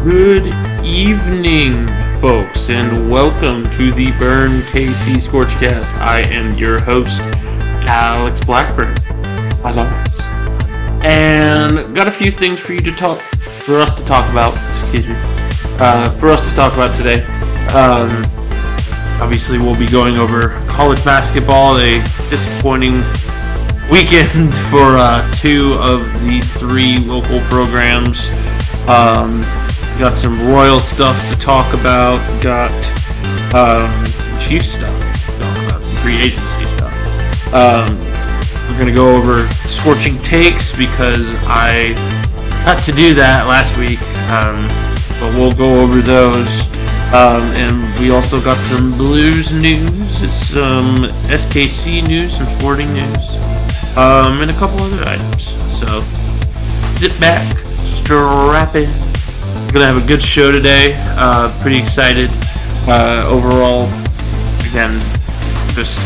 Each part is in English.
Good evening, folks, and welcome to the Burn KC ScorchCast. I am your host, Alex Blackburn, as always, and got a few things for us to talk about. For us to talk about today. Obviously, we'll be going over college basketball, a disappointing weekend for two of the three local programs. Got some Royal stuff to talk about. Got some Chief stuff to talk about. Some free agency stuff. We're gonna go over Scorching takes because I got to do that last week. But we'll go over those. And we also got some Blues news. It's some SKC news, some sporting news, and a couple other items. So sit back, strap in. We're gonna have a good show today. Pretty excited. Overall, again, just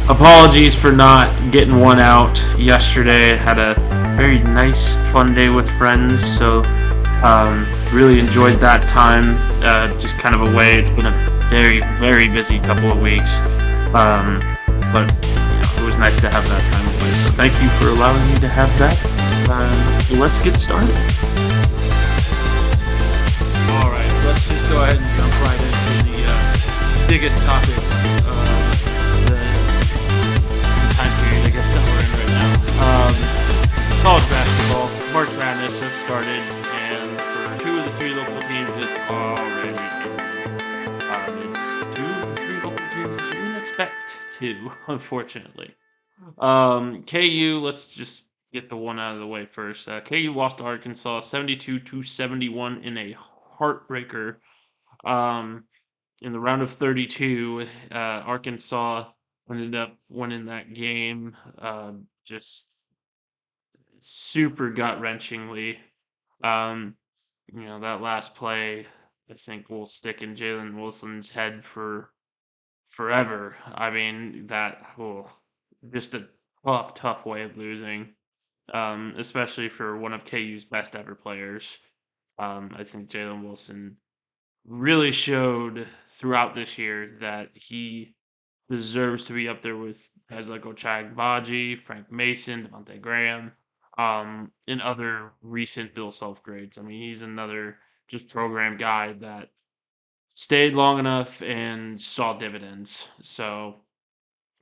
apologies for not getting one out yesterday. Had a very nice, fun day with friends, so really enjoyed that time. Just kind of away. It's been a very, very busy couple of weeks, but it was nice to have that time away. So thank you for allowing me to have that. Let's get started. All right, let's just go ahead and jump right into the biggest topic of the time period, I guess, that we're in right now. College basketball, March Madness has started, and for two of the three local teams, it's already ended. It's two of the three local teams that you didn't expect to, unfortunately. KU, let's just get the one out of the way first. KU lost to Arkansas 72-71 in a heartbreaker. In the round of 32, Arkansas ended up winning that game just super gut-wrenchingly. That last play, I think, will stick in Jalen Wilson's head for forever. I mean, just a tough way of losing, especially for one of KU's best ever players. I think Jalen Wilson really showed throughout this year that he deserves to be up there with guys like Ochai Agbaji, Frank Mason, Devontae Graham, and other recent Bill Self grades. I mean, he's another just program guy that stayed long enough and saw dividends. So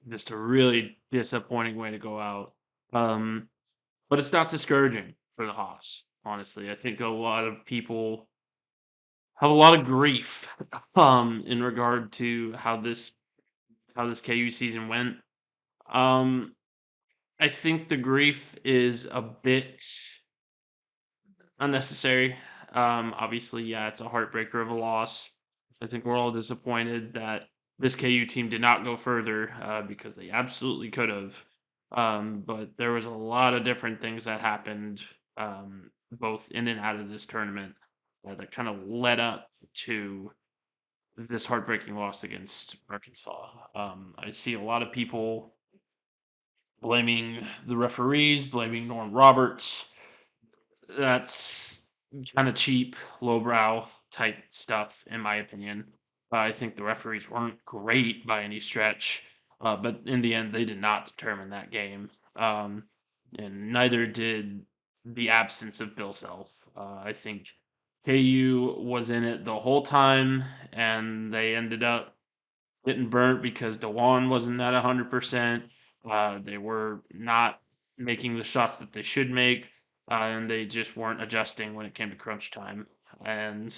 just a really disappointing way to go out. But it's not discouraging for the Hawks, honestly. I think a lot of people have a lot of grief in regard to how this KU season went. I think the grief is a bit unnecessary. Obviously, yeah, it's a heartbreaker of a loss. I think we're all disappointed that this KU team did not go further because they absolutely could have. But there was a lot of different things that happened both in and out of this tournament that kind of led up to this heartbreaking loss against Arkansas. I see a lot of people blaming the referees, blaming Norm Roberts. That's kind of cheap, lowbrow type stuff, in my opinion. I think the referees weren't great by any stretch, but in the end, they did not determine that game. And neither did the absence of Bill Self. I think KU was in it the whole time, and they ended up getting burnt because DeJuan wasn't at 100%. They were not making the shots that they should make, and they just weren't adjusting when it came to crunch time. And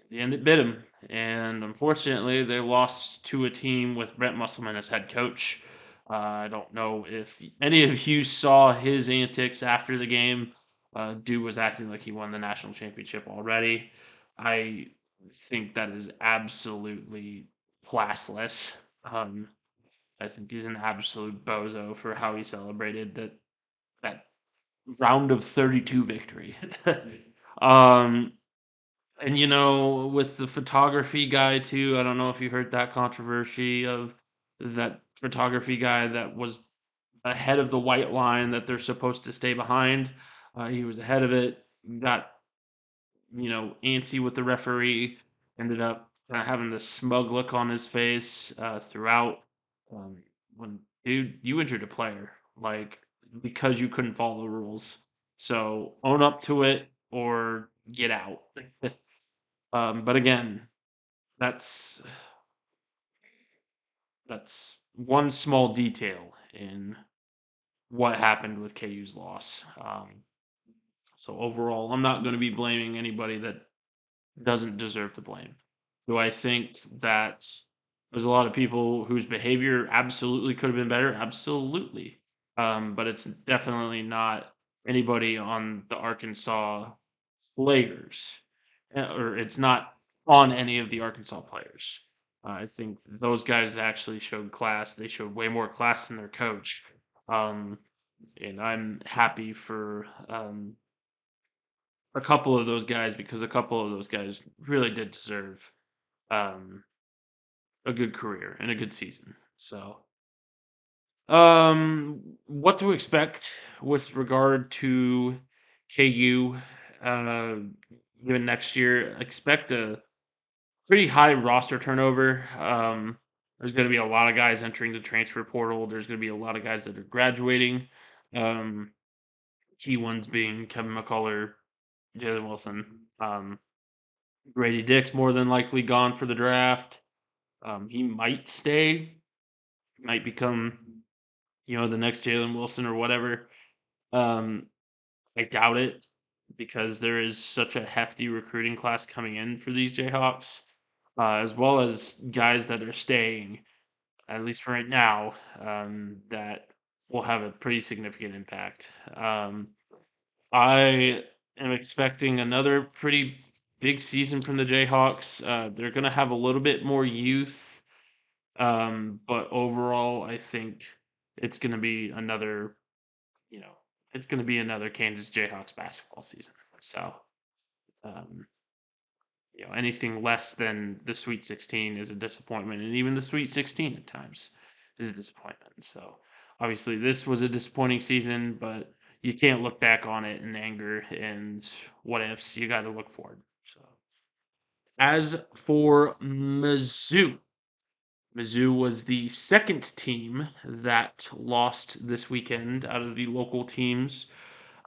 at the end, it bit them. And unfortunately, they lost to a team with Brent Musselman as head coach. I don't know if any of you saw his antics after the game. Dude was acting like he won the national championship already. I think that is absolutely classless. I think he's an absolute bozo for how he celebrated that round of 32 victory. um, and with the photography guy too, I don't know if you heard that controversy of that photography guy that was ahead of the white line that they're supposed to stay behind. He was ahead of it, got antsy with the referee. Ended up kind of having this smug look on his face throughout. Um, when dude, you injured a player like because you couldn't follow the rules. So own up to it or get out. But again, that's that's one small detail in what happened with KU's loss. So overall, I'm not going to be blaming anybody that doesn't deserve the blame. Do I think that there's a lot of people whose behavior absolutely could have been better? Absolutely. But it's definitely not anybody on the Arkansas players, or it's not on any of the Arkansas players. I think those guys actually showed class. They showed way more class than their coach. Um, and I'm happy for a couple of those guys because a couple of those guys really did deserve um, a good career and a good season. So, what to expect with regard to KU? Uh, Even next year, expect a pretty high roster turnover. There's going to be a lot of guys entering the transfer portal. There's going to be a lot of guys that are graduating. Um, Key ones being Kevin McCullough, Jalen Wilson. Grady Dick's more than likely gone for the draft. He might stay, might become, the next Jalen Wilson or whatever. Um, I doubt it because there is such a hefty recruiting class coming in for these Jayhawks, as well as guys that are staying, at least for right now, that will have a pretty significant impact. I am expecting another pretty big season from the Jayhawks. They're going to have a little bit more youth, but overall, I think it's going to be another, you know, it's going to be another Kansas Jayhawks basketball season. So, um, anything less than the Sweet 16 is a disappointment, and even the Sweet 16 at times is a disappointment. So, obviously, this was a disappointing season, but you can't look back on it in anger and what ifs. You got to look forward. So, as for Mizzou, Mizzou was the second team that lost this weekend out of the local teams.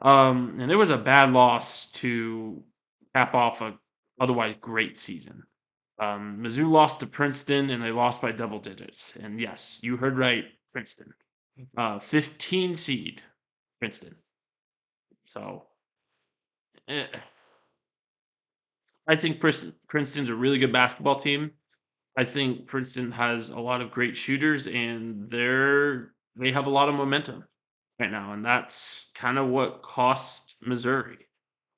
And it was a bad loss to cap off a otherwise great season. Mizzou lost to Princeton and they lost by double digits. And yes, you heard right, Princeton. 15 seed Princeton. So eh, I think Princeton's a really good basketball team. I think Princeton has a lot of great shooters and they have a lot of momentum right now, and that's kind of what cost Missouri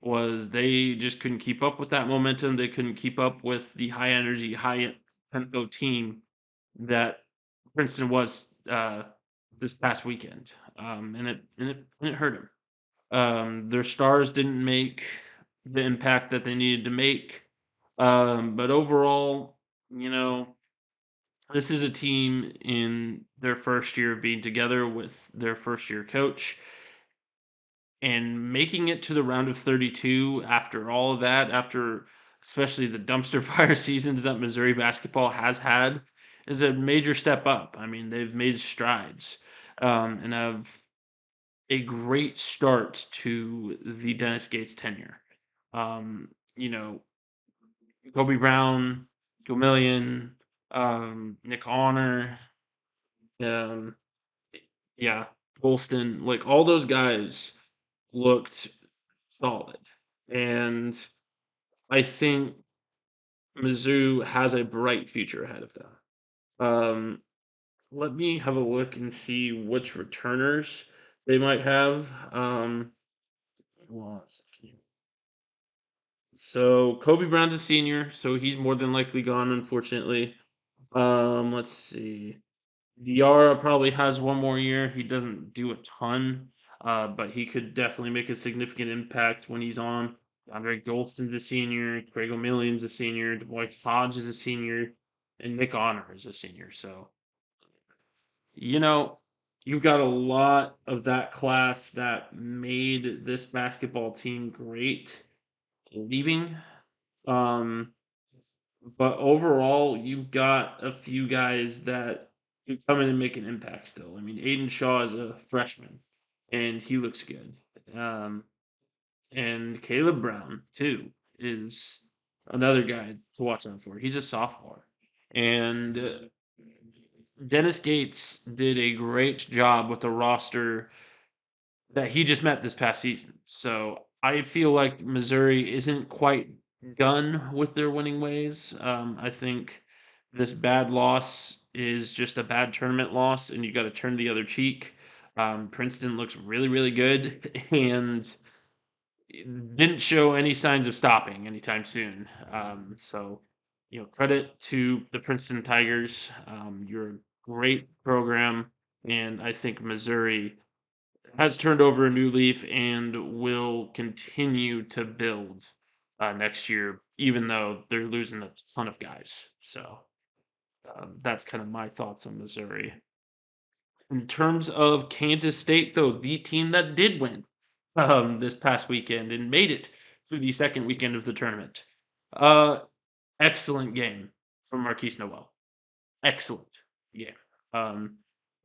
was they just couldn't keep up with that momentum. They couldn't keep up with the high energy, high tempo team that Princeton was this past weekend, and it hurt them. Their stars didn't make the impact that they needed to make, but overall, you know, this is a team in their first year of being together with their first year coach and making it to the round of 32 after all of that, after especially the dumpster fire seasons that Missouri basketball has had, is a major step up. I mean, they've made strides and have a great start to the Dennis Gates tenure. Um, you know, Kobe Brown, Gomillion, Nick Honor, um, yeah, Golston, like all those guys looked solid. And I think Mizzou has a bright future ahead of them. Let me have a look and see which returners they might have. One second. So Kobe Brown's a senior, so he's more than likely gone, unfortunately. Let's see. Diarra probably has one more year. He doesn't do a ton, but he could definitely make a significant impact when he's on. Andre Golston's a senior. Craig O'Million's a senior. DeBoy Hodge is a senior. And Nick Honor is a senior. So, you know, you've got a lot of that class that made this basketball team great. leaving. Um, but overall, you've got a few guys that can come in and make an impact still. I mean, Aiden Shaw is a freshman, and he looks good. Um, and Caleb Brown too is another guy to watch out for. He's a sophomore, and Dennis Gates did a great job with the roster that he just met this past season. So I feel like Missouri isn't quite done with their winning ways. I think this bad loss is just a bad tournament loss, and you got to turn the other cheek. Princeton looks really, really good, and didn't show any signs of stopping anytime soon. So, credit to the Princeton Tigers. You're a great program, and I think Missouri has turned over a new leaf and will continue to build next year, even though they're losing a ton of guys. So that's kind of my thoughts on Missouri. In terms of Kansas State, though, the team that did win this past weekend and made it through the second weekend of the tournament. Uh, Excellent game from Marquise Noel. Excellent game. Um,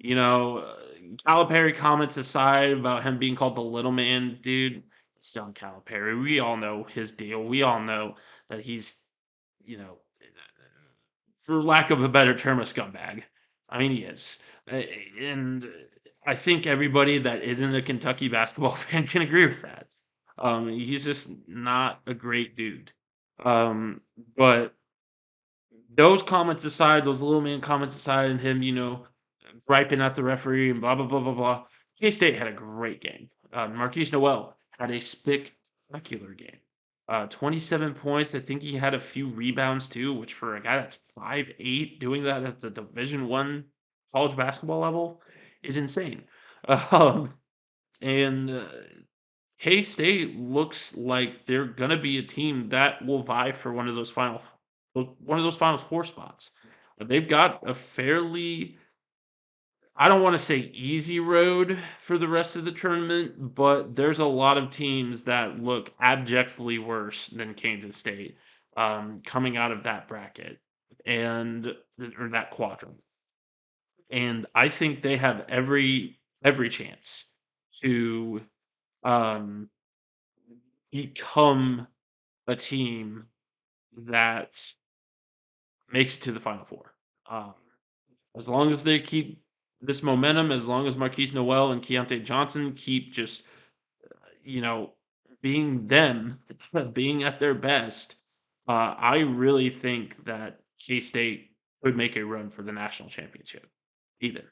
Calipari comments aside about him being called the little man, dude, it's John Calipari. We all know his deal. We all know that he's, you know, for lack of a better term, a scumbag. I mean, he is. And I think everybody that isn't a Kentucky basketball fan can agree with that. He's just not a great dude. Um, but those comments aside, those little man comments aside, and him, griping at the referee and blah blah blah blah blah. K State had a great game. Marquise Noel had a spectacular game. 27 points. I think he had a few rebounds too, which for a guy that's 5'8", doing that at the Division 1 college basketball level is insane. Um, and K State looks like they're gonna be a team that will vie for one of those final four spots. They've got a fairly, I don't want to say easy road for the rest of the tournament, but there's a lot of teams that look abjectly worse than Kansas State coming out of that bracket and or that quadrant. And I think they have every chance to um, become a team that makes it to the Final Four. Um, as long as they keep this momentum, as long as Marquise Noel and Keontae Johnson keep just, you know, being them, being at their best, I really think that K State could make a run for the national championship. Even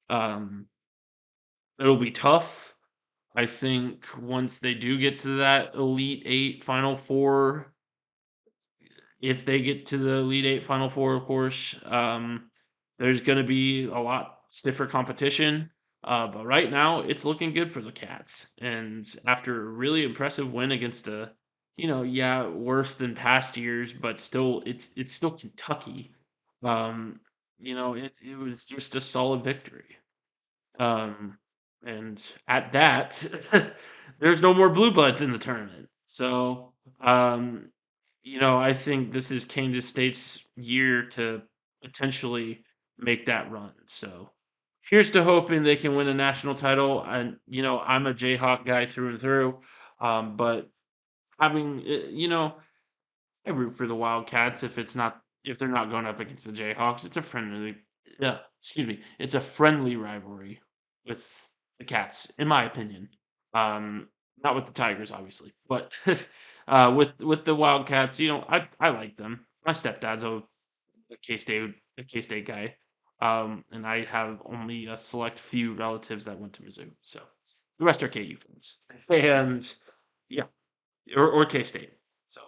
um, it'll be tough. I think once they do get to that Elite Eight, Final Four, if they get to the Elite Eight, Final Four, of course, there's going to be a lot stiffer competition. But right now, it's looking good for the Cats. And after a really impressive win against yeah, worse than past years, but still, it's still Kentucky. Um, it was just a solid victory. Um, and at that, there's no more blue bloods in the tournament. So, um, I think this is Kansas State's year to potentially make that run. So, here's to hoping they can win a national title. And I'm a Jayhawk guy through and through. But having, I root for the Wildcats if they're not going up against the Jayhawks. It's a friendly, yeah, excuse me, it's a friendly rivalry with the Cats, in my opinion. Not with the Tigers, obviously, but with the Wildcats, I like them. My stepdad's a K State a K State guy, and I have only a select few relatives that went to Mizzou, so the rest are KU fans, and yeah, or K State. So.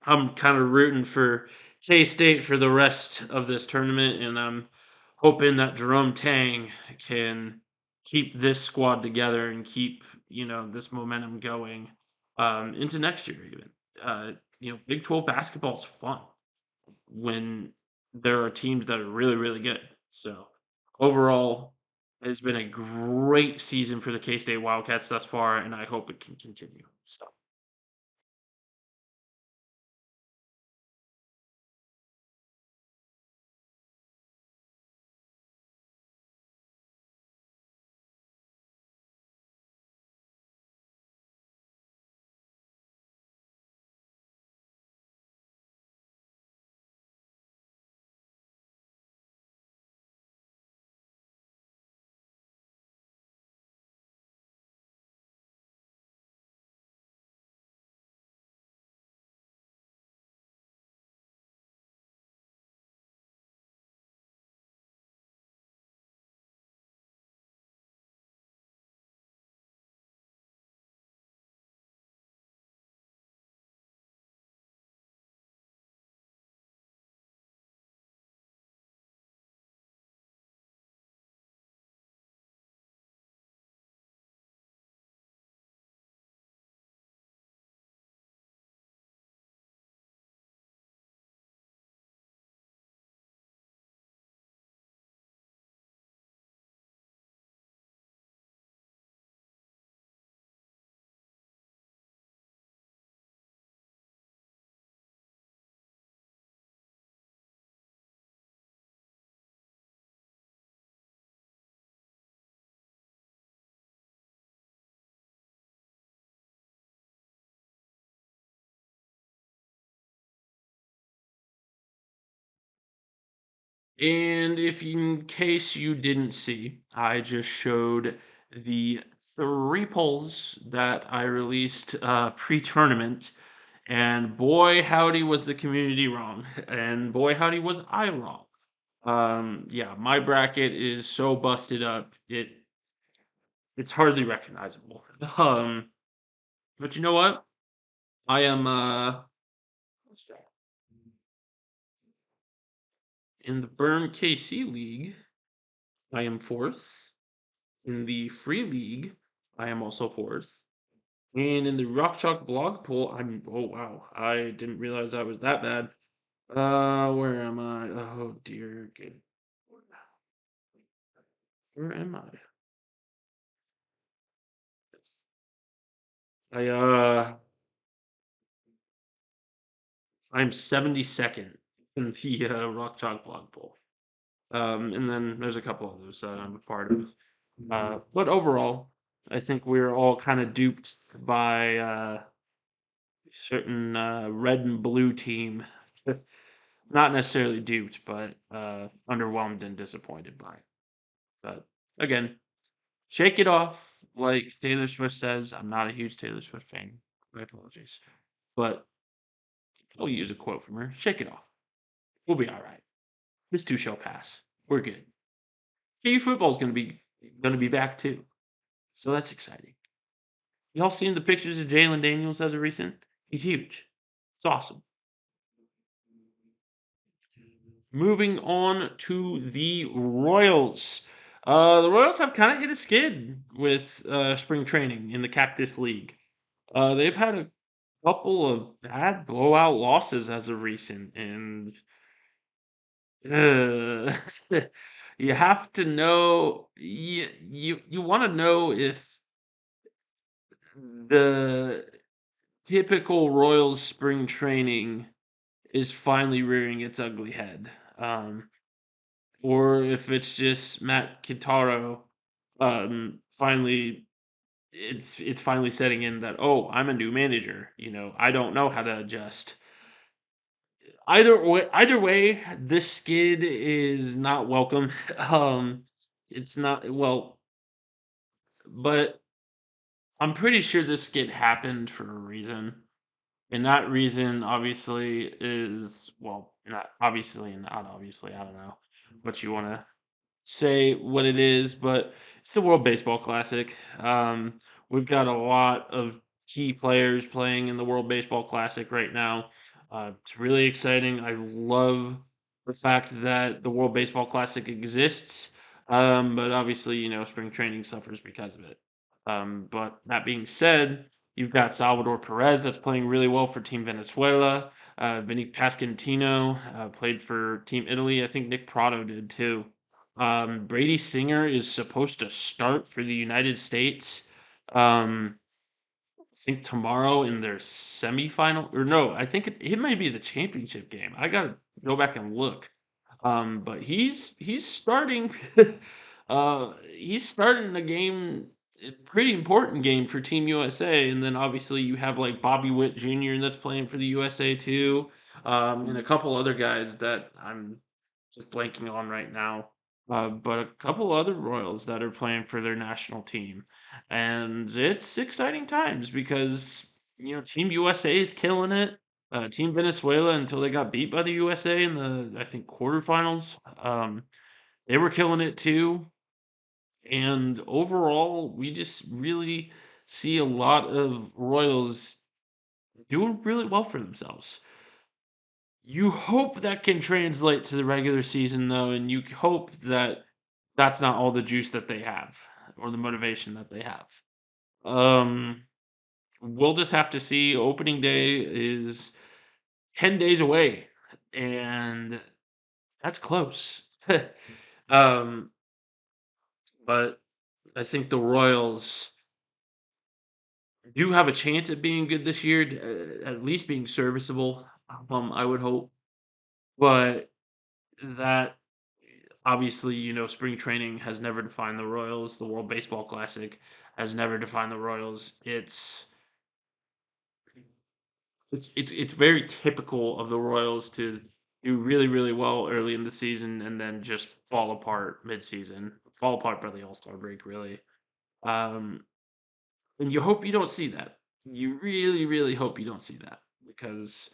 I'm kind of rooting for K State for the rest of this tournament, and I'm hoping that Jerome Tang can keep this squad together and keep this momentum going into next year. Even Big 12 basketball is fun when there are teams that are really really good. So overall, it's been a great season for the K State Wildcats thus far, and I hope it can continue. So. And if in case you didn't see, I just showed the three polls that I released pre-tournament, and boy howdy was the community wrong, and boy howdy was I wrong. Yeah, my bracket is so busted up, it's hardly recognizable. But you know what? I am in the Burn KC League. I am fourth. In the Free League, I am also fourth. And in the Rock Chalk blog poll, I'm oh wow, I didn't realize I was that bad. Where am I? Oh dear, good. Where am I? I I'm 72nd in the Rock Chalk blog poll. And then there's a couple others that I'm a part of. But overall, I think we're all kind of duped by certain red and blue team. Not necessarily duped, but underwhelmed and disappointed by it. But again, shake it off. Like Taylor Swift says, I'm not a huge Taylor Swift fan. My apologies. But I'll use a quote from her. Shake it off. We'll be all right. This too shall pass. We're good. KU football's gonna be back too. So that's exciting. Y'all seen the pictures of Jalen Daniels as a recent? He's huge. It's awesome. Moving on to the Royals. The Royals have kind of hit a skid with spring training in the Cactus League. They've had a couple of bad blowout losses as of recent, and uh, you have to know you want to know if the typical Royals spring training is finally rearing its ugly head. Or if it's just Matt Kitaro, finally it's finally setting in that, oh, I'm a new manager. I don't know how to adjust. Either way, this skid is not welcome. It's not well, but I'm pretty sure this skid happened for a reason. And that reason obviously is well, not obviously and not obviously, I don't know what you wanna say what it is, but it's the World Baseball Classic. We've got a lot of key players playing in the World Baseball Classic right now. It's really exciting. I love the fact that the World Baseball Classic exists, but obviously, spring training suffers because of it. But that being said, you've got Salvador Perez that's playing really well for Team Venezuela. Vinny Pascantino played for Team Italy. I think Nick Prado did too. Brady Singer is supposed to start for the United States. I think tomorrow in their semifinal, or no, I think it might be the championship game. I gotta go back and look. But he's starting. He's starting the game, a pretty important game for Team USA, and then obviously you have like Bobby Witt Jr. that's playing for the USA too, and a couple other guys that I'm just blanking on right now. But a couple other Royals that are playing for their national team, and it's exciting times because Team USA is killing it. Team Venezuela until they got beat by the USA in the I think quarterfinals. They were killing it too, and overall, we just really see a lot of Royals doing really well for themselves. You hope that can translate to the regular season, though, and you hope that that's not all the juice that they have or the motivation that they have. Um, we'll just have to see. Opening day is 10 days away, and that's close. um, but I think the Royals do have a chance at being good this year, at least being serviceable. I would hope, but that obviously, spring training has never defined the Royals. The World Baseball Classic has never defined the Royals. It's very typical of the Royals to do really, really well early in the season and then just fall apart mid-season, fall apart by the All-Star break, really. Um, and you hope you don't see that. You really, really hope you don't see that because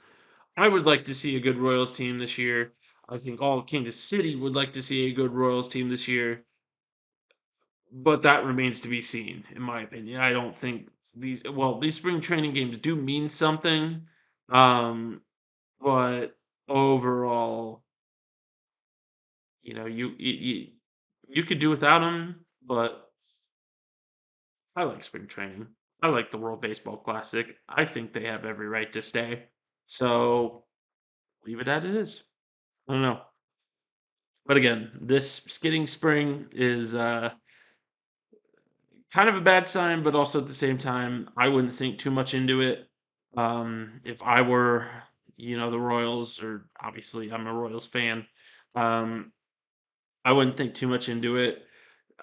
I would like to see a good Royals team this year. I think all of Kansas City would like to see a good Royals team this year, but that remains to be seen, in my opinion. I don't think these spring training games do mean something, um, but overall, you could do without them. But I like spring training. I like the World Baseball Classic. I think they have every right to stay. So leave it as it is. I don't know. But again, this skidding spring is kind of a bad sign, but also at the same time, I wouldn't think too much into it. If I were, the Royals, or obviously I'm a Royals fan, um, I wouldn't think too much into it.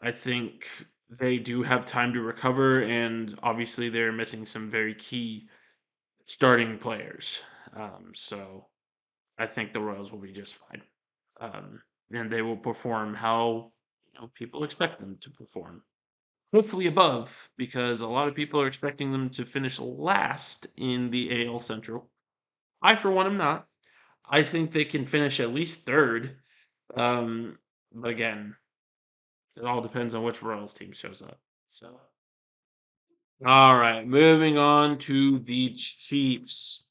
I think they do have time to recover, and obviously they're missing some very key starting players. So I think the Royals will be just fine, and they will perform how people expect them to perform. Hopefully above, because a lot of people are expecting them to finish last in the AL Central. I, for one, am not. I think they can finish at least third. But again, it all depends on which Royals team shows up. So, all right, moving on to the Chiefs.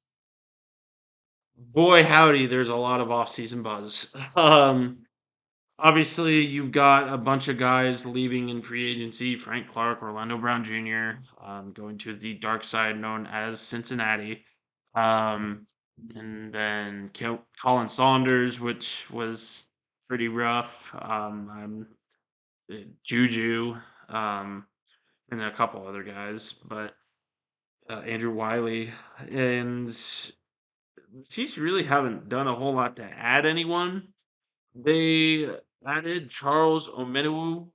Boy, howdy, there's a lot of offseason buzz. Obviously, you've got a bunch of guys leaving in free agency. Frank Clark, Orlando Brown Jr., going to the dark side known as Cincinnati. Um, and then Colin Saunders, which was pretty rough. Juju, um, and a couple other guys, but Andrew Wiley. And Chiefs really haven't done a whole lot to add anyone. They added Charles Omeniwu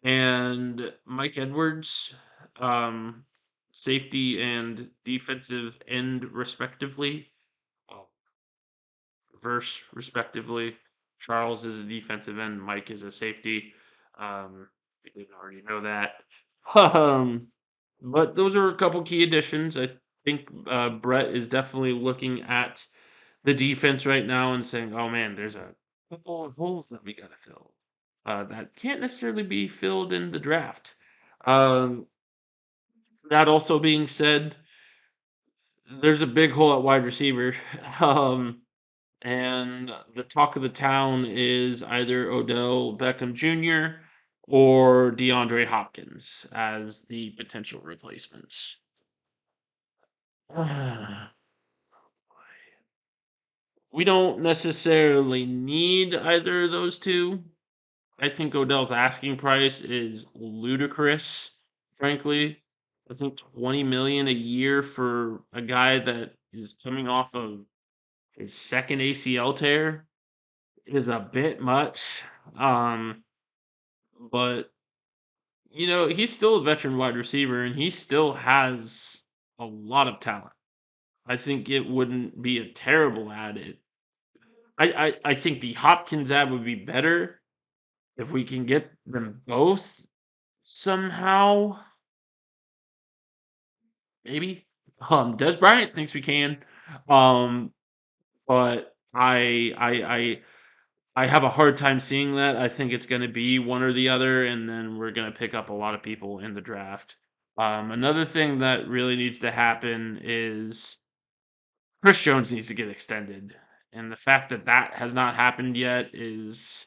and Mike Edwards, um, safety and defensive end, respectively. Well, verse, respectively. Charles is a defensive end. Mike is a safety. If you didn't already know that. Um, but those are a couple key additions. I think Brett is definitely looking at the defense right now and saying, "Oh man, there's a couple of holes that we got to fill that can't necessarily be filled in the draft." Um, that also being said, there's a big hole at wide receiver, and the talk of the town is either Odell Beckham Jr. or DeAndre Hopkins as the potential replacements. We don't necessarily need either of those two. I think Odell's asking price is ludicrous, frankly. I think 20 million a year for a guy that is coming off of his second ACL tear is a bit much. But he's still a veteran wide receiver and he still has a lot of talent. I think it wouldn't be a terrible ad. I think the Hopkins ad would be better if we can get them both somehow. Maybe. Des Bryant thinks we can. Um, but I have a hard time seeing that. I think it's going to be one or the other, and then we're going to pick up a lot of people in the draft. Another thing that really needs to happen is Chris Jones needs to get extended, and the fact that that has not happened yet is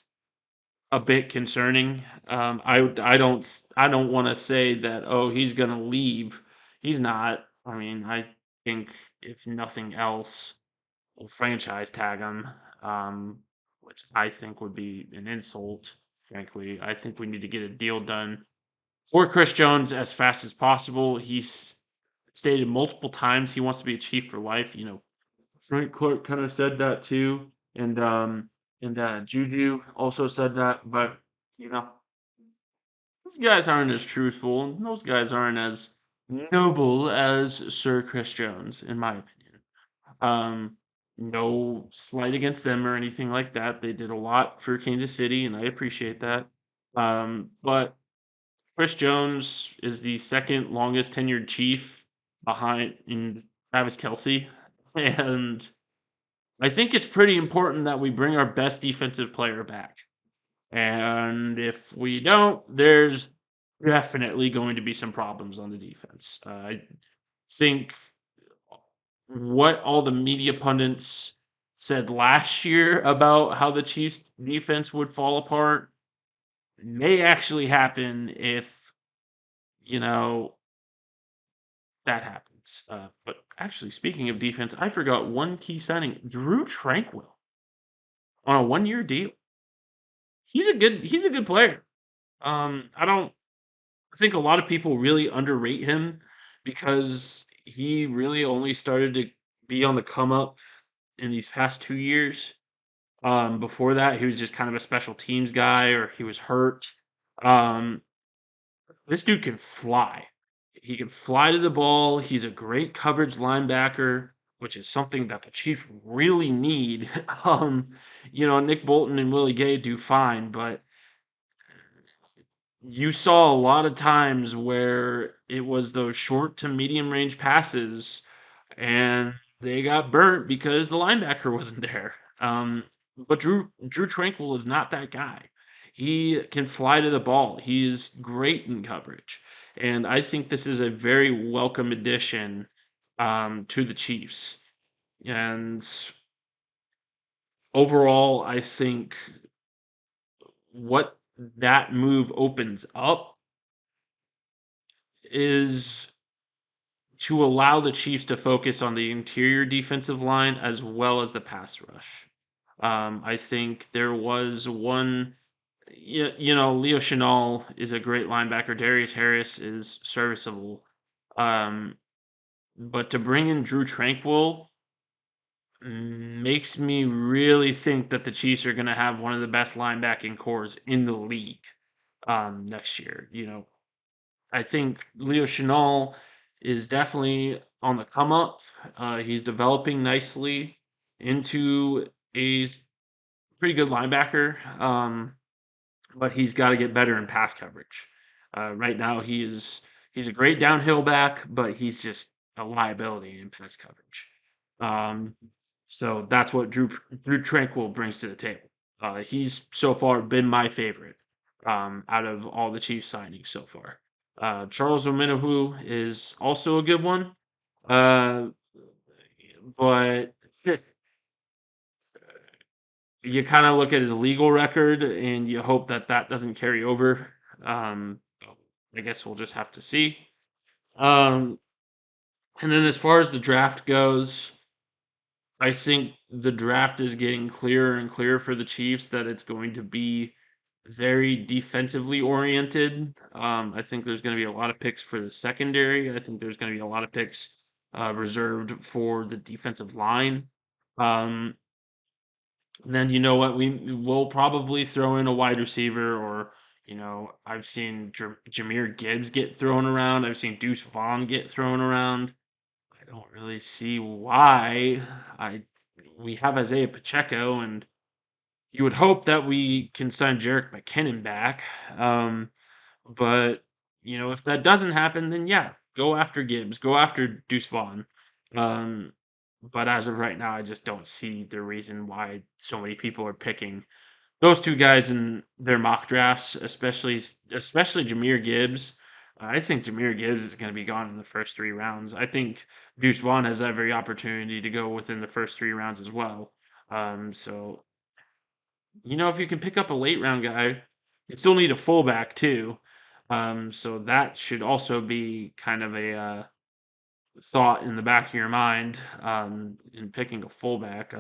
a bit concerning. I don't want to say that he's going to leave. He's not. I mean, I think if nothing else, we'll franchise tag him, which I think would be an insult. Frankly, I think we need to get a deal done for Chris Jones as fast as possible. He's stated multiple times he wants to be a Chief for life. Frank Clark kind of said that too, and Juju also said that. But you know, those guys aren't as truthful, and those guys aren't as noble as Sir Chris Jones, in my opinion. Um, no slight against them or anything like that. They did a lot for Kansas City, and I appreciate that. But Chris Jones is the second longest tenured Chief behind in Travis Kelsey, and I think it's pretty important that we bring our best defensive player back. And if we don't, there's definitely going to be some problems on the defense. I think what all the media pundits said last year about how the Chiefs defense would fall apart may actually happen if, you know, that happens. But actually, speaking of defense, I forgot one key signing, Drew Tranquil on a 1-year deal. He's a good player. I don't think a lot of people really underrate him because he really only started to be on the come up in these past 2 years. Before that, he was just kind of a special teams guy or he was hurt. Um, this dude can fly. He can fly to the ball. He's a great coverage linebacker, which is something that the Chiefs really need. Nick Bolton and Willie Gay do fine, but you saw a lot of times where it was those short to medium range passes and they got burnt because the linebacker wasn't there. But Drew Tranquil is not that guy. He can fly to the ball. He's great in coverage, and I think this is a very welcome addition to the Chiefs. And overall, I think what that move opens up is to allow the Chiefs to focus on the interior defensive line as well as the pass rush. I think there was one, Leo Chenal is a great linebacker. Darius Harris is serviceable. Um, but to bring in Drew Tranquil makes me really think that the Chiefs are going to have one of the best linebacking cores in the league next year. I think Leo Chenal is definitely on the come up. He's developing nicely into a pretty good linebacker, but he's got to get better in pass coverage. Right now, he's a great downhill back, but he's just a liability in pass coverage. Um, so that's what Drew Tranquil brings to the table. He's so far been my favorite out of all the Chiefs signings so far. Charles Omenihu is also a good one, uh, but you kind of look at his legal record and you hope that that doesn't carry over. Um, I guess we'll just have to see. Um, and then as far as the draft goes, I think the draft is getting clearer and clearer for the Chiefs that it's going to be very defensively oriented. I think there's going to be a lot of picks for the secondary. I think there's going to be a lot of picks reserved for the defensive line. Um, then you know what? Will probably throw in a wide receiver, or I've seen Jameer Gibbs get thrown around. I've seen Deuce Vaughn get thrown around. I don't really see why. I We have Isaiah Pacheco, and you would hope that we can sign Jerick McKinnon back. But if that doesn't happen, then yeah, go after Gibbs, go after Deuce Vaughn. Um, but as of right now, I just don't see the reason why so many people are picking those two guys in their mock drafts, especially Jameer Gibbs. I think Jameer Gibbs is going to be gone in the first 3 rounds. I think Deuce Vaughn has every opportunity to go within the first 3 rounds as well. So if you can pick up a late round guy, you still need a fullback too. So that should also be kind of a thought in the back of your mind in picking a fullback.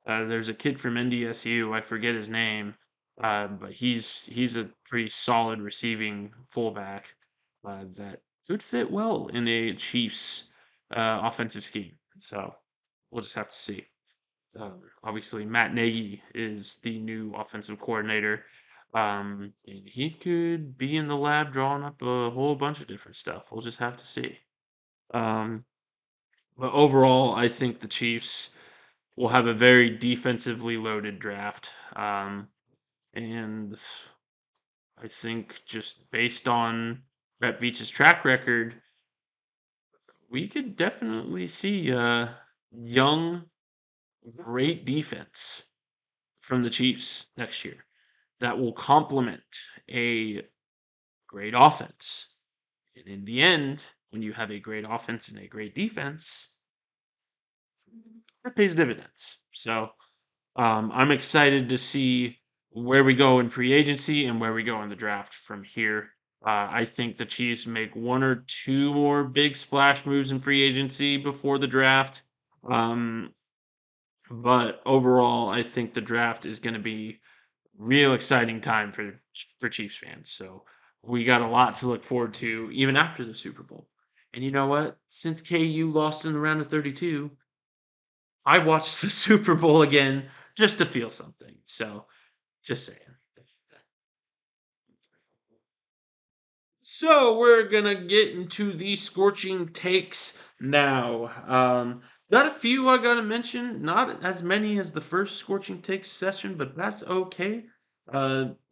There's a kid from NDSU, I forget his name, but he's a pretty solid receiving fullback that could fit well in a Chiefs offensive scheme. So we'll just have to see. Obviously, Matt Nagy is the new offensive coordinator, and he could be in the lab drawing up a whole bunch of different stuff. We'll just have to see. Um, but overall, I think the Chiefs we'll have a very defensively loaded draft. And I think just based on Brett Veach's track record, we could definitely see a young, great defense from the Chiefs next year that will complement a great offense. And in the end, when you have a great offense and a great defense, that pays dividends. So I'm excited to see where we go in free agency and where we go in the draft from here. I think the Chiefs make one or two more big splash moves in free agency before the draft. Um, but overall, I think the draft is going to be real exciting time for Chiefs fans. So we got a lot to look forward to even after the Super Bowl. And you know what? Since KU lost in the round of 32, I watched the Super Bowl again just to feel something. So just saying. So we're gonna get into the scorching takes now. Got a few I gotta mention. Not as many as the first scorching takes session, but that's okay.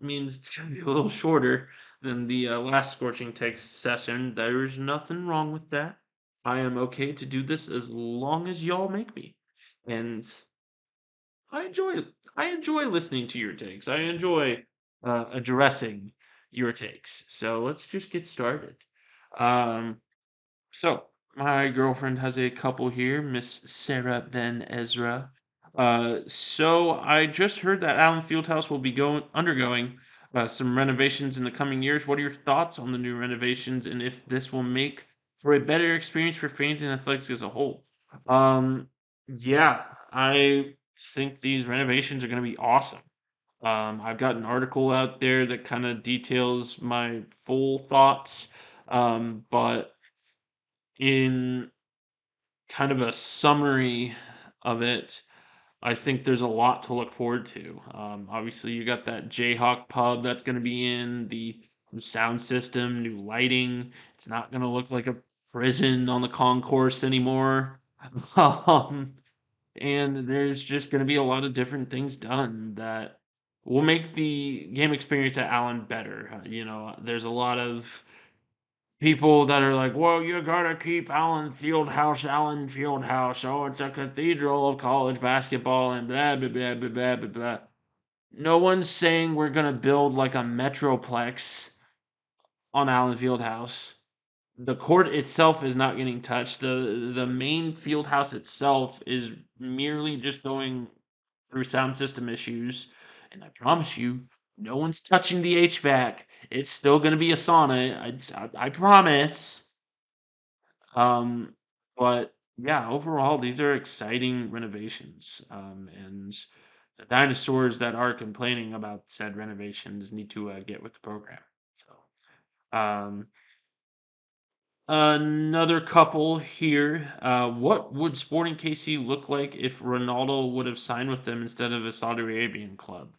Means it's gonna be a little shorter than the last scorching takes session. There's nothing wrong with that. I am okay to do this as long as y'all make me, and I enjoy I enjoy listening to your takes. I enjoy addressing your takes. So let's just get started. Um, so my girlfriend has a couple here, Miss Sarah Ben Ezra. So I just heard that Allen Fieldhouse will be going undergoing some renovations in the coming years. What are your thoughts on the new renovations, and if this will make for a better experience for fans and athletics as a whole? Um, yeah, I think these renovations are going to be awesome. I've got an article out there that kind of details my full thoughts, but in kind of a summary of it, I think there's a lot to look forward to. Obviously, you got that Jayhawk pub that's going to be in, the sound system, new lighting. It's not going to look like a prison on the concourse anymore. um, and there's just going to be a lot of different things done that will make the game experience at Allen better. There's a lot of people that are like, well, you gotta keep Allen Fieldhouse, Allen Fieldhouse. Oh, it's a cathedral of college basketball and blah, blah, blah, blah, blah, blah, blah. No one's saying we're gonna build like a Metroplex on Allen Fieldhouse. The court itself is not getting touched. The main field house itself is merely just going through sound system issues. And I promise you, no one's touching the HVAC. It's still going to be a sauna. I promise. Um, but yeah, overall, these are exciting renovations. And the dinosaurs that are complaining about said renovations need to get with the program. So, another couple here. What would Sporting KC look like if Ronaldo would have signed with them instead of a Saudi Arabian club?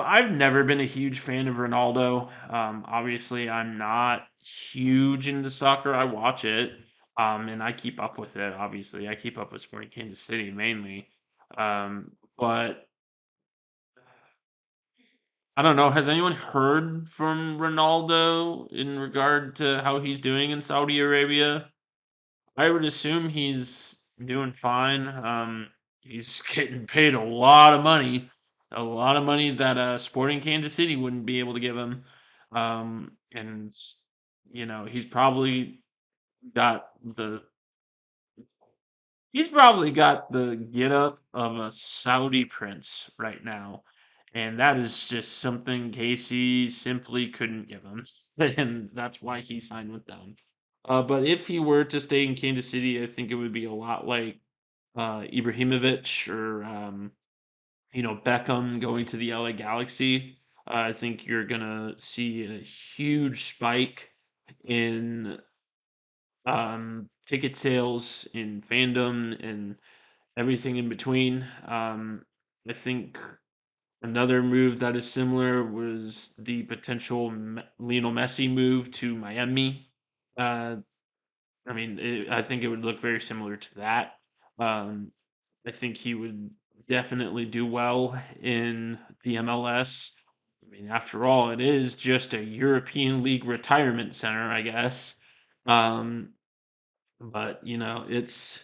I've never been a huge fan of Ronaldo. Obviously, I'm not huge into soccer. I watch it, and I keep up with it. Obviously, I keep up with Sporting Kansas City mainly. But I don't know. Has anyone heard from Ronaldo in regard to how he's doing in Saudi Arabia? I would assume he's doing fine. He's getting paid a lot of money that Sporting Kansas City wouldn't be able to give him. And he's probably got the get up of a Saudi prince right now, and that is just something Casey simply couldn't give him, and that's why he signed with them. But if he were to stay in Kansas City, I think it would be a lot like Ibrahimovic or Beckham going to the LA Galaxy. I think you're gonna see a huge spike in ticket sales, in fandom, and everything in between. I think another move that is similar was the potential Lionel Messi move to Miami. Uh, I mean, I think it would look very similar to that. Um, I think he would definitely do well in the MLS. I mean, after all, it is just a European League retirement center, I guess. Um, but it's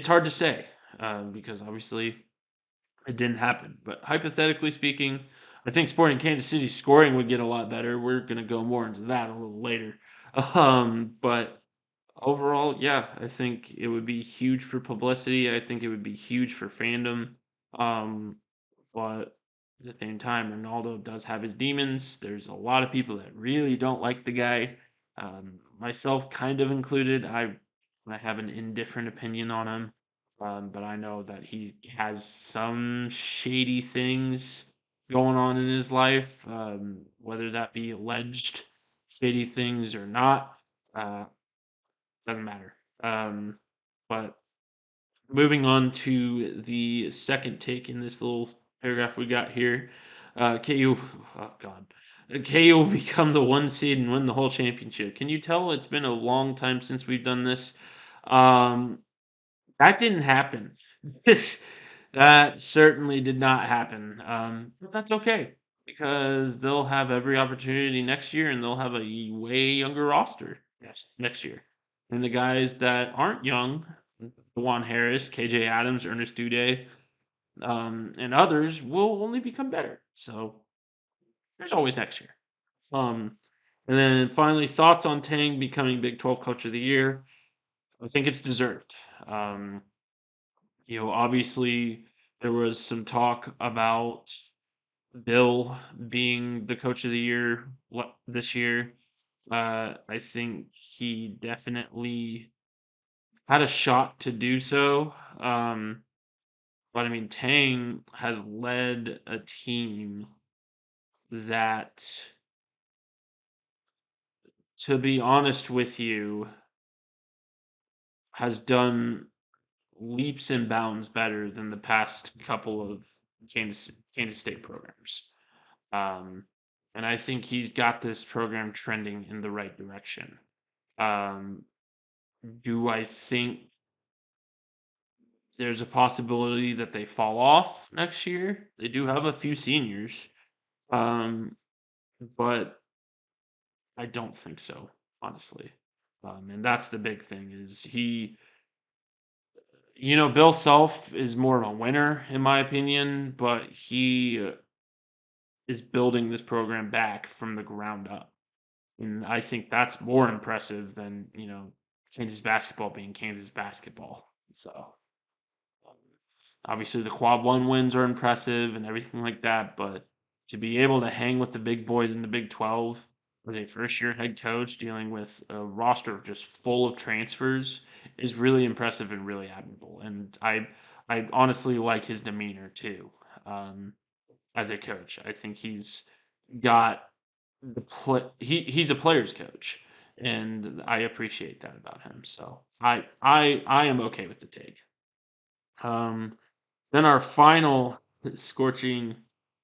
hard to say because obviously it didn't happen. But hypothetically speaking, I think Sporting Kansas City scoring would get a lot better. We're gonna go more into that a little later. But overall, yeah, I think it would be huge for publicity. I think it would be huge for fandom. Um, but at the same time, Ronaldo does have his demons. There's a lot of people that really don't like the guy, myself kind of included. I have an indifferent opinion on him, but I know that he has some shady things going on in his life, whether that be alleged shady things or not. Uh, doesn't matter. But moving on to the second take in this little paragraph we got here. KU, oh God, KU will become the one seed and win the whole championship. Can you tell it's been a long time since we've done this? Um, that didn't happen. This that certainly did not happen. But that's okay because they'll have every opportunity next year, and they'll have a way younger roster next year. And the guys that aren't young, Juan Harris, KJ Adams, Ernest Duday, and others will only become better. So there's always next year. Um, and then finally, thoughts on Tang becoming Big 12 Coach of the Year. I think it's deserved. Um, obviously there was some talk about Bill being the coach of the year this year. I think he definitely had a shot to do so. But I mean, Tang has led a team that, to be honest with you, has done leaps and bounds better than the past couple of Kansas State programs. Um, and I think he's got this program trending in the right direction. Um, do I think there's a possibility that they fall off next year? They do have a few seniors, um, but I don't think so, honestly. And that's the big thing is Bill Self is more of a winner in my opinion, but he is building this program back from the ground up. And I think that's more impressive than, Kansas basketball being Kansas basketball. So um, obviously the quad one wins are impressive and everything like that, but to be able to hang with the big boys in the Big 12 as a first year head coach dealing with a roster just full of transfers is really impressive and really admirable. And I honestly like his demeanor too. As a coach, I think he's got he's a player's coach, and I appreciate that about him. So I am okay with the take. Um, then our final scorching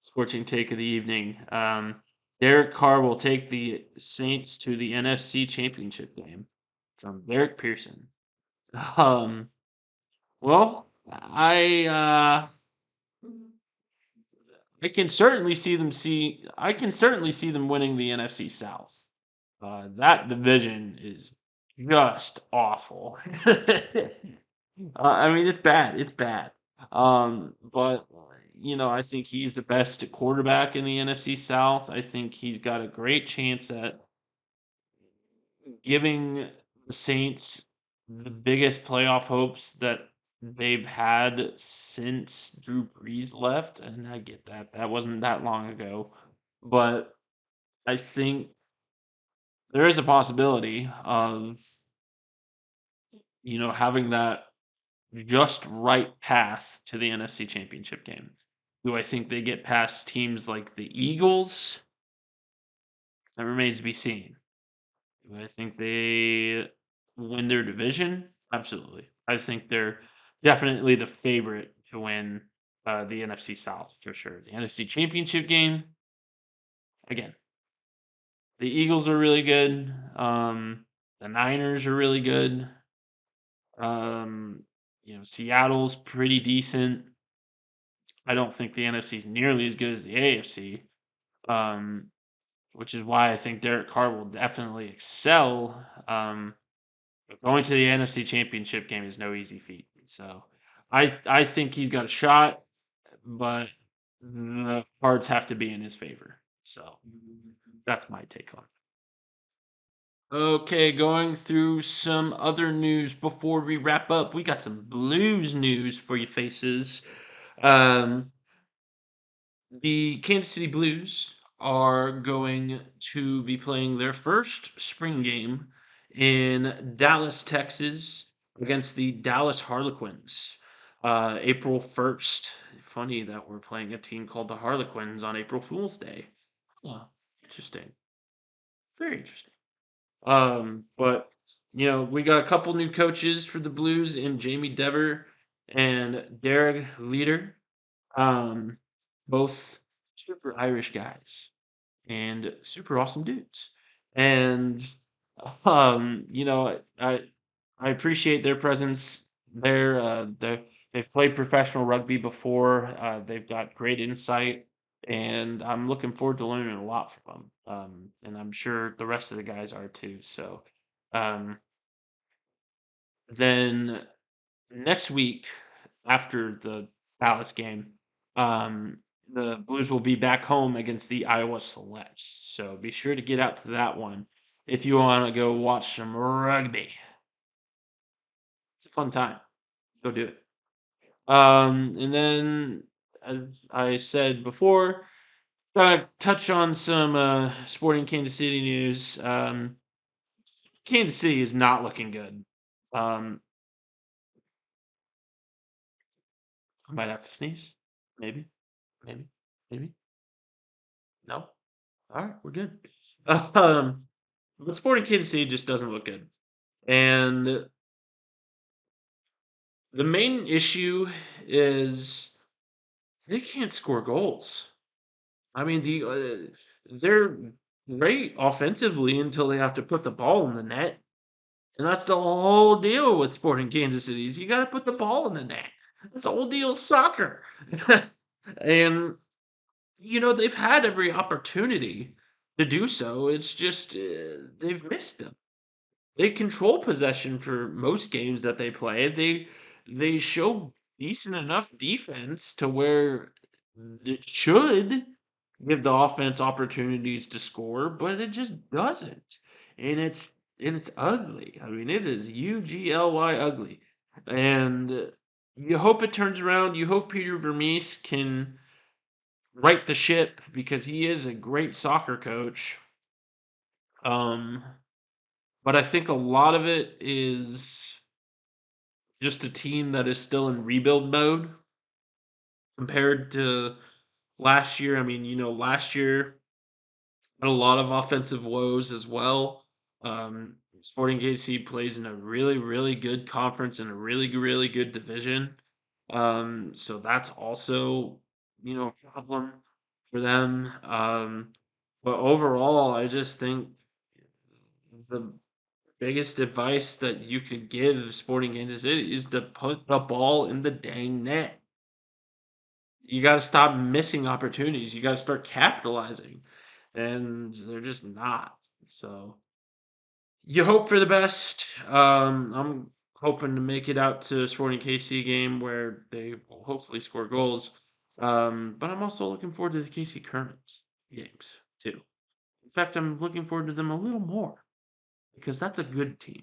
scorching take of the evening. Derek Carr will take the Saints to the NFC Championship game from Derek Pearson. Um, well, I can certainly see them winning the NFC South. That division is just awful. I mean, it's bad. It's bad. But I think he's the best quarterback in the NFC South. I think he's got a great chance at giving the Saints the biggest playoff hopes that they've had since Drew Brees left. And I get that. That wasn't that long ago. But I think there is a possibility of, having that just right path to the NFC Championship game. Do I think they get past teams like the Eagles? That remains to be seen. Do I think they win their division? Absolutely. I think they're definitely the favorite to win the NFC South for sure. The NFC Championship game, again, The Eagles are really good. The Niners are really good. Um, Seattle's pretty decent. I don't think the NFC is nearly as good as the AFC. Um, which is why I think Derek Carr will definitely excel. But going to the NFC Championship game is no easy feat. So I think he's got a shot, but the cards have to be in his favor. So that's my take on it. Okay, going through some other news before we wrap up. We got some Blues news for you faces. Um, The Kansas City Blues are going to be playing their first spring game in Dallas, Texas, against the Dallas Harlequins, April 1st. Funny that we're playing a team called the Harlequins on April Fool's Day. Huh, interesting. Very interesting. But we got a couple new coaches for the Blues in Jamie Dever and Derek Leader. Um, Both super Irish guys and super awesome dudes. And I appreciate their presence there. They've played professional rugby before. They've got great insight, and I'm looking forward to learning a lot from them. And I'm sure the rest of the guys are too. So, um, then next week after the Dallas game, um, the Blues will be back home against the Iowa Selects. So be sure to get out to that one if you want to go watch some rugby. It's a fun time. Go do it. And then, as I said before, gotta touch on some sporting Kansas City news. Kansas City is not looking good. Um, I might have to sneeze. Maybe, maybe, maybe. No. All right, we're good. Um, but Sporting Kansas City just doesn't look good, and the main issue is they can't score goals. I mean, they're great offensively until they have to put the ball in the net, and that's the whole deal with Sporting Kansas City. Is you got to put the ball in the net. That's the whole deal of soccer, and they've had every opportunity to do so. It's just they've missed them. They control possession for most games that they play. They show decent enough defense to where it should give the offense opportunities to score, but it just doesn't. And it's ugly. I mean, it is ugly ugly. And you hope it turns around. You hope Peter Vermees can right the ship because he is a great soccer coach. Um, but I think a lot of it is just a team that is still in rebuild mode compared to last year. I mean, last year had a lot of offensive woes as well. Sporting KC plays in a really, really good conference and a really, really good division. So that's also, a problem for them. But overall, I just think the biggest advice that you could give Sporting Kansas City is to put the ball in the dang net. You got to stop missing opportunities. You got to start capitalizing, and they're just not. So you hope for the best. I'm hoping to make it out to a Sporting KC game where they will hopefully score goals. But I'm also looking forward to the KC Kermits games too. In fact, I'm looking forward to them a little more because that's a good team.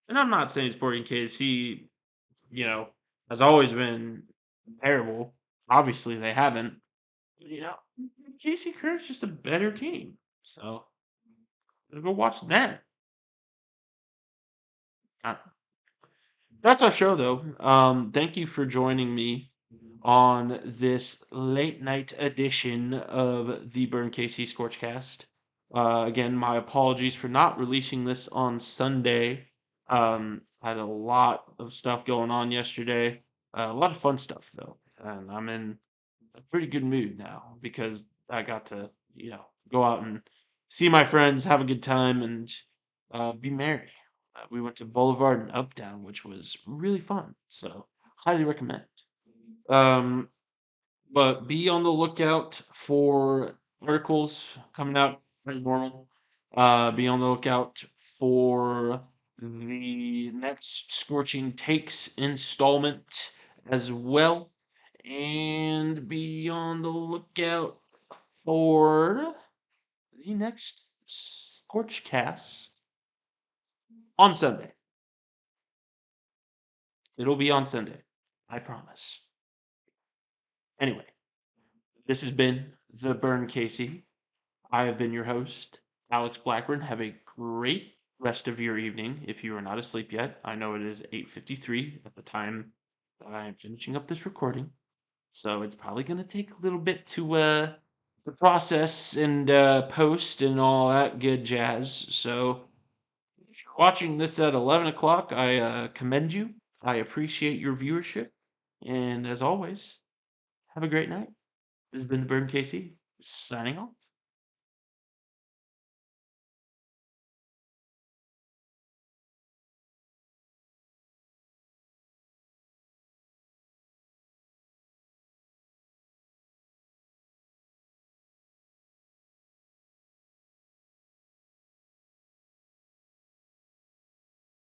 And I'm not saying Sporting KC, you know, has always been terrible. Obviously, they haven't. You know, KC Kerr's just a better team. So go watch them. Uh, That's our show, though. Thank you for joining me on this late night edition of the Burn KC ScorchCast. Again, my apologies for not releasing this on Sunday. Had a lot of stuff going on yesterday. A lot of fun stuff though, and I'm in a pretty good mood now because I got to go out and see my friends, have a good time, and be merry. We went to Boulevard and Uptown, which was really fun. So highly recommend. Um, but be on the lookout for articles coming out as normal. Be on the lookout for the next Scorching Takes installment as well. And be on the lookout for the next ScorchCast on Sunday. It'll be on Sunday. I promise. Anyway, this has been The Burn Casey. I have been your host, Alex Blackburn. Have a great rest of your evening if you are not asleep yet. I know it is 8:53 at the time that I am finishing up this recording. So it's probably going to take a little bit to process and post and all that good jazz. So if you're watching this at 11 o'clock, I commend you. I appreciate your viewership. And as always, have a great night. This has been the Burn Casey signing off.